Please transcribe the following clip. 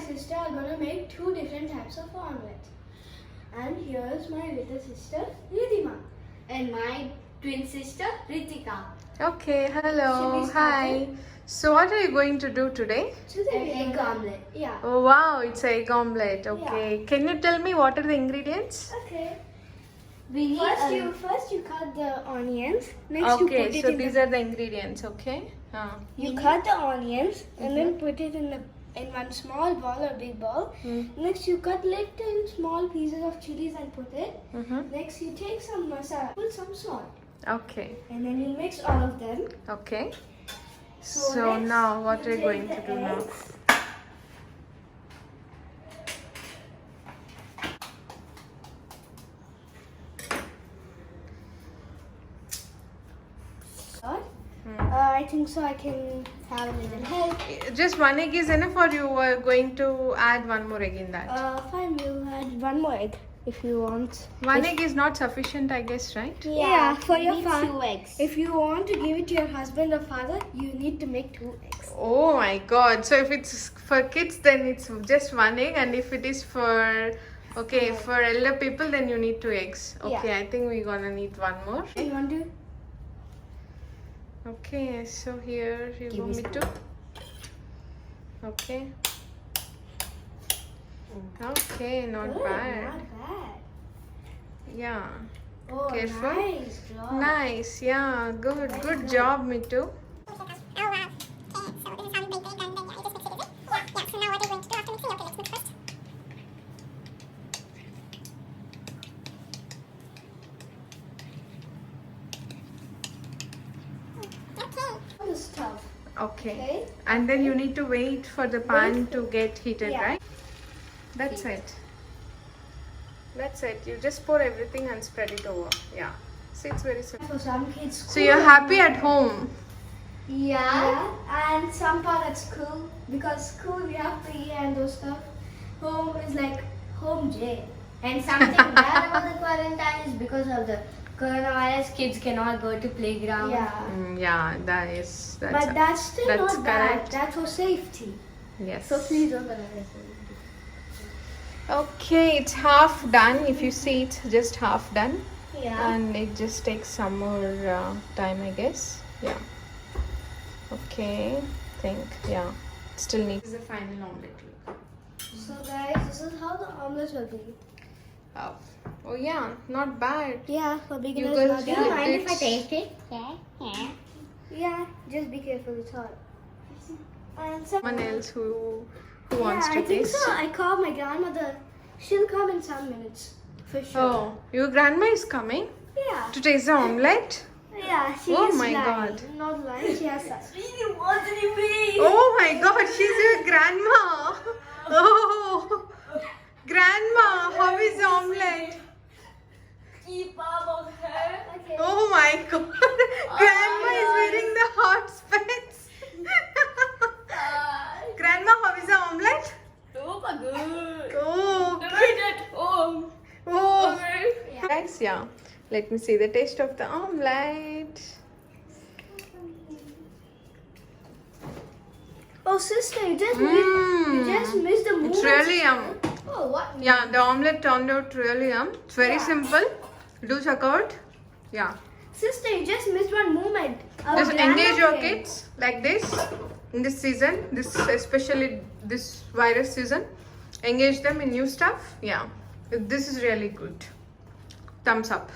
sister are gonna make 2 different types of omelette. And here's my little sister Ridhima and my twin sister Ritika. Okay, Should hello, we start hi. So what are you going to do today? Today egg omelette. Yeah. Oh wow, it's egg omelette. Okay, can you tell me what are the ingredients? Okay. We need first you cut the onions. Next you Okay, put it so in these are the ingredients. Okay. You cut the onions and then put it in one small ball or big bowl. Next you cut little small pieces of chilies and put it. Next you take some masala, put some salt. Okay. And then you mix all of them. Okay. So So next, now what you are you going take to the do now? eggs. I think so. I can have a little help. Just one egg is enough, or you are going to add one more egg in that? Fine, we'll add one more egg if you want. One egg is not sufficient, I guess, right? Yeah, for your father. 2 eggs. If you want to give it to your husband or father, you need to make 2 eggs. Oh my god. So if it's for kids, then it's just one egg, and if it is for for elder people, then you need 2 eggs. Okay, Yeah. I think we're gonna need one more. You want to? Okay, so here you Give want me me to. Okay. Okay, not Good, bad. Not bad. Yeah. Oh, Careful. nice job. Nice. Yeah. Good job, Mitu. The stuff. Okay. Okay. And then you need to wait for the pan to get heated, Yeah. right? That's it. That's it. You just pour everything and spread it over. Yeah. See, it's very simple. For some kids, So you're happy at home. Yeah, and some part at school because school we have PE and those stuff. Home is like home jail. And something bad about the quarantine is because of the coronavirus, kids cannot go to playground. Yeah, Yeah, that's but that's still that's not bad. correct. That's for safety. yes. So please don't let us. Okay, it's half done. If you see, it's just half done, Yeah. and it just takes some more time, I guess. Yeah. Okay. Yeah. Still needs. This is the final omelette look. So guys, this is how the omelette will be. Oh yeah, not bad. Yeah, for beginners. girls not did bad. it. Mind if I taste it? Yeah. Yeah, just be careful. It's hot. And some. Someone else who Yeah, wants to I think taste. so. I called my grandmother. She'll come in some minutes for sure. Oh, your grandma is coming Yeah. to taste the omelette. Yeah, she Oh is my blind. God. Not blind, she has sight. Oh my God, she's your grandma. Oh, grandma, how is the omelette? Okay. Oh my God, grandma is wearing the hot specs. Grandma, how is the omelette? Oh, oh. Guys, yeah. Let me see the taste of the omelette. Oh, sister, you just missed the movement. It's really yum. Oh, what? Yeah, the omelette turned out really yum. It's very Yeah. simple. Do check out. Yeah. Sister, you just missed one movement. Our Just grandma engage your came. kids like this in this season. Especially this virus season. Engage them in new stuff. Yeah. This is really good. Thumbs up.